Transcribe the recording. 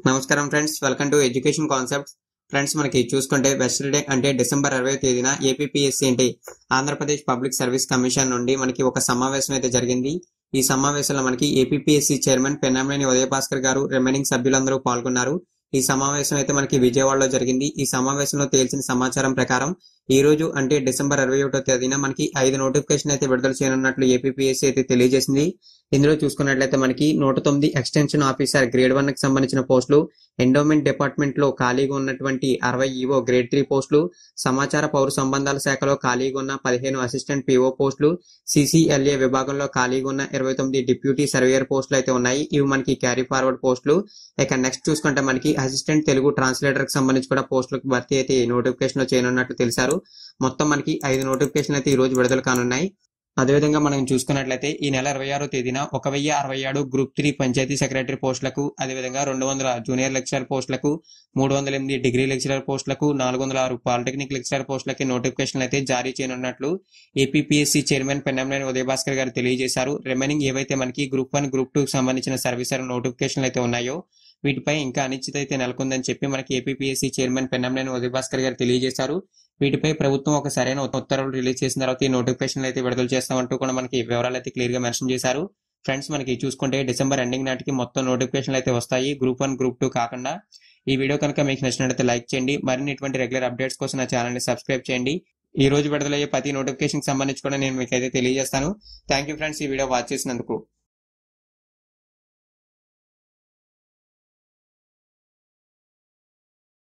నమస్కారం friends, welcome to education concepts. Friends, మనకి చూసుకుంటే వెస్టర్డే అంటే డిసెంబర్ 20వ తేదీన ఏపీపీఎస్సీ అంటే ఆంధ్రప్రదేశ్ పబ్లిక్ సర్వీస్ కమిషన్ నుండి మనకి ఒక సమావేశం అయితే జరిగింది. ఈ సమావేశంలో మనకి ఏపీపీఎస్సీ చైర్మన్ పెన్నమనేని ఉదయభాస్కర్ గారు రిమైనింగ్ సభ్యులందరూ పాల్గొన్నారు. ఈ సమావేశం అయితే మనకి విజయవాడలో జరిగింది. ఈ సమావేశంలో తేల్చిన సమాచారం ప్రకారం ఈ రోజు అంటే డిసెంబర్ 21వ తేదీన మనకి 5 నోటిఫికేషన్ అయితే విడుదల చేయనున్నట్లు ఏపీపీఎస్సీ అయితే తెలియజేసింది. ఇందులో చూసుకున్నట్లయితే మనకి 109 ఎక్స్టెన్షన్ ఆఫీసర్ గ్రేడ్ 1 కి సంబంధించిన పోస్టులు, ఎండోమెంట్ డిపార్ట్మెంట్ లో ఖాళీగా ఉన్నటువంటి 60 ఈఓ గ్రేడ్ 3 పోస్టులు, సమాచార పౌర సంబంధాల శాఖలో ఖాళీగా ఉన్న 15 అసిస్టెంట్ పిఓ పోస్టులు, సిసిఎల్ఏ విభాగంలో ఖాళీగా ఉన్న 29 డిప్యూటీ సర్వేయర్ పోస్టులు అయితే ఉన్నాయి. ఇవి మనకి క్యారీ ఫార్వర్డ్ పోస్టులు. ఇక నెక్స్ట్ చూసుకుంటే మనకి అసిస్టెంట్ తెలుగు ట్రాన్స్లేటర్ కి సంబంధించి కూడా పోస్టులకు భర్తీ అయితే నోటిఫికేషన్ లో చేయనున్నట్లు తెలిసారు. మొత్తం మనకి 5 నోటిఫికేషన్ అయితే ఈ రోజు విడుదల కానున్నాయి. అదేవిధంగా మనం చూసుకున్నట్లయితే ఈ నెల 26వ తేదీన 1067 గ్రూప్ 3 పంచాయతీ సెక్రటరీ పోస్టులకు, అదేవిధంగా 200 జూనియర్ లెక్చరర్ పోస్టులకు, 308 డిగ్రీ లెక్చరర్ పోస్టులకు, 406 పాలిటెక్నిక్ లెక్చరర్ పోస్టులకి నోటిఫికేషన్ అయితే జారీ చేయనున్నట్లు ఏపీపీఎస్సీ చైర్మన్ పెన్నమనేని ఉదయభాస్కర్ గారు తెలియజేశారు. రిమైనింగ్ ఏవైతే మనకి గ్రూప్ 1 గ్రూప్ 2 కి సంబంధించిన సర్వీసర్ నోటిఫికేషన్లు అయితే ఉన్నాయో వీటిపై ఇంకా అనిశ్చిత అయితే నెలకొందని చెప్పి మనకి ఏపీపీఎస్సీ చైర్మన్ పెన్నమనేని ఉదయభాస్కర్ గారు తెలియజేశారు. వీటిపై ప్రభుత్వం ఒక సరైన ఉత్తర్వులు రిలీజ్ చేసిన తర్వాత ఈ నోటిఫికేషన్ అయితే విడుదల చేస్తామంటూ కూడా మనకి వివరాలు అయితే క్లియర్ గా మెన్షన్ చేశారు. ఫ్రెండ్స్, మనకి చూసుకుంటే డిసెంబర్ ఎండింగ్ నాటికి మొత్తం నోటిఫికేషన్లు అయితే వస్తాయి, గ్రూప్ 1 గ్రూప్ 2 కాకుండా. ఈ వీడియో కనుక మీకు నచ్చినట్లయితే లైక్ చేయండి. మరిన్ని ఇటువంటి రెగ్యులర్ అప్డేట్స్ కోసం నా ఛానల్ ని సబ్స్క్రైబ్ చేయండి. ఈ రోజు విడుదలయ్యే ప్రతి నోటిఫికేషన్ సంబంధించి కూడా నేను మీకు అయితే తెలియజేస్తాను. థ్యాంక్ యూ ఫ్రెండ్స్, ఈ వీడియో వాచ్ చేసినందుకు.